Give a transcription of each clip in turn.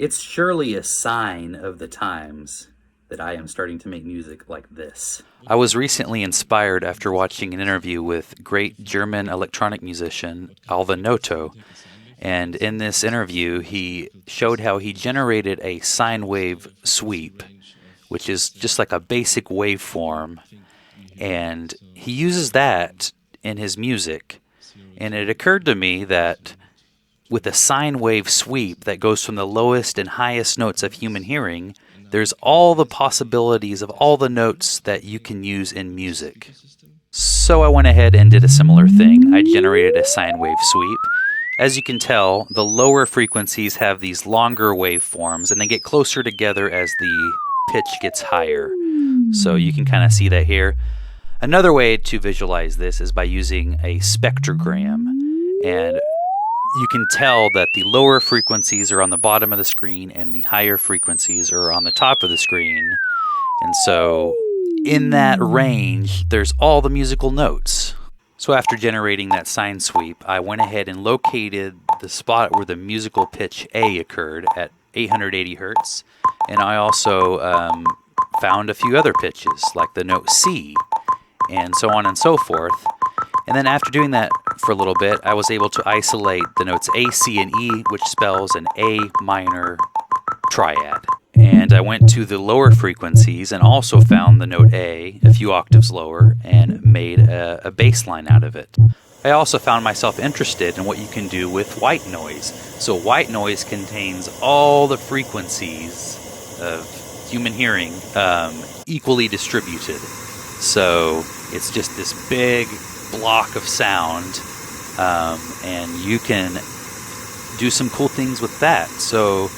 It's surely a sign of the times that I am starting to make music like this. I was recently inspired after watching an interview with great German electronic musician Alvin Noto. And in this interview, he showed how he generated a sine wave sweep, which is just like a basic waveform. And he uses that in his music. And it occurred to me that with a sine wave sweep that goes from the lowest and highest notes of human hearing, there's all the possibilities of all the notes that you can use in music. So I went ahead and did a similar thing. I generated a sine wave sweep. As you can tell, the lower frequencies have these longer waveforms and they get closer together as the pitch gets higher. So you can kind of see that here. Another way to visualize this is by using a spectrogram. And you can tell that the lower frequencies are on the bottom of the screen and the higher frequencies are on the top of the screen. And so in that range, there's all the musical notes. So after generating that sine sweep, I went ahead and located the spot where the musical pitch A occurred at 880 hertz. And I also found a few other pitches, like the note C, and so on and so forth. And then after doing that for a little bit, I was able to isolate the notes A, C, and E, which spells an A minor triad. And I went to the lower frequencies and also found the note A a few octaves lower and made a bass line out of it. I also found myself interested in what you can do with white noise. So white noise contains all the frequencies of human hearing equally distributed. So it's just this big block of sound, and you can do some cool things with that. So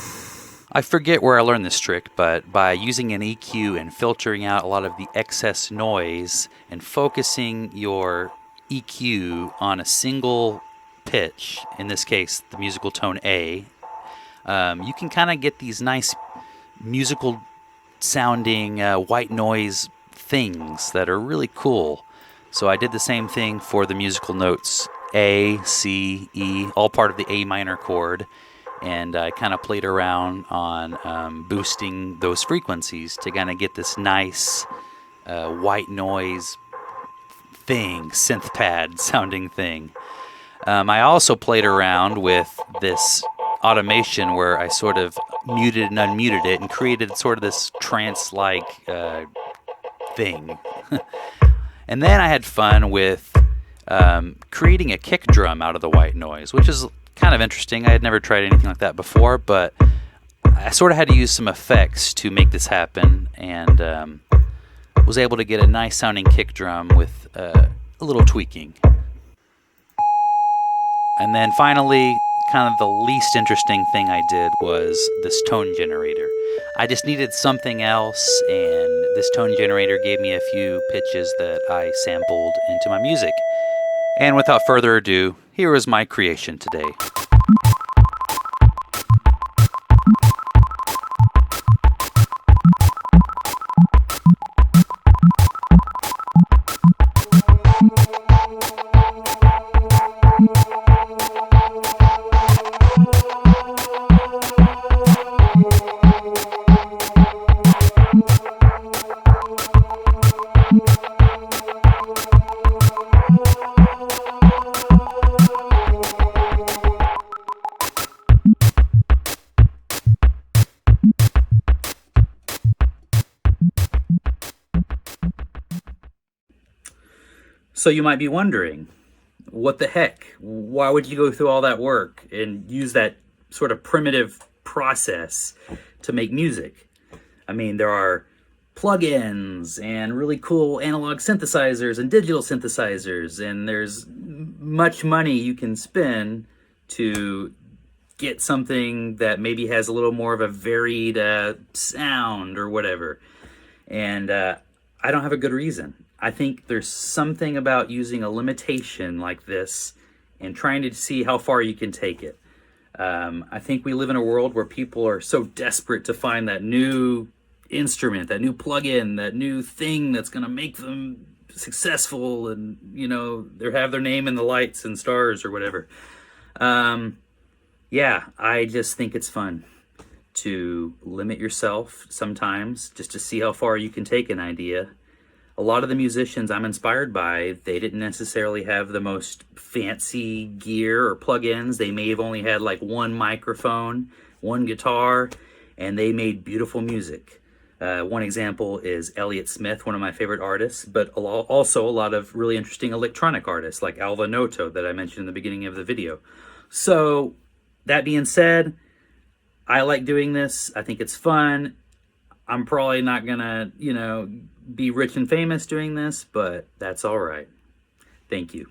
I forget where I learned this trick, but by using an EQ and filtering out a lot of the excess noise and focusing your EQ on a single pitch, in this case the musical tone A, you can kind of get these nice musical sounding white noise things that are really cool. So I did the same thing for the musical notes A, C, E, all part of the A minor chord. And I kind of played around on boosting those frequencies to kind of get this nice white noise thing, synth pad sounding thing. I also played around with this automation where I sort of muted and unmuted it and created sort of this trance-like thing. And then I had fun with creating a kick drum out of the white noise, which is kind of interesting. I had never tried anything like that before, but I sort of had to use some effects to make this happen, and was able to get a nice sounding kick drum with a little tweaking. And then finally, kind of the least interesting thing I did was this tone generator. I just needed something else, and this tone generator gave me a few pitches that I sampled into my music. And without further ado, here is my creation today. So you might be wondering, what the heck? Why would you go through all that work and use that sort of primitive process to make music? I mean, there are plugins and really cool analog synthesizers and digital synthesizers, and there's much money you can spend to get something that maybe has a little more of a varied sound or whatever. And I don't have a good reason. I think there's something about using a limitation like this and trying to see how far you can take it. I think we live in a world where people are so desperate to find that new instrument, that new plugin, that new thing that's going to make them successful, and they have their name in the lights and stars or whatever. Yeah, I just think it's fun to limit yourself sometimes, just to see how far you can take an idea. A lot of the musicians I'm inspired by, they didn't necessarily have the most fancy gear or plugins. They may have only had like one microphone, one guitar, and they made beautiful music. One example is Elliott Smith, one of my favorite artists, but also a lot of really interesting electronic artists like Alva Noto that I mentioned in the beginning of the video. So that being said, I like doing this. I think it's fun. I'm probably not gonna, be rich and famous doing this, but that's all right. Thank you.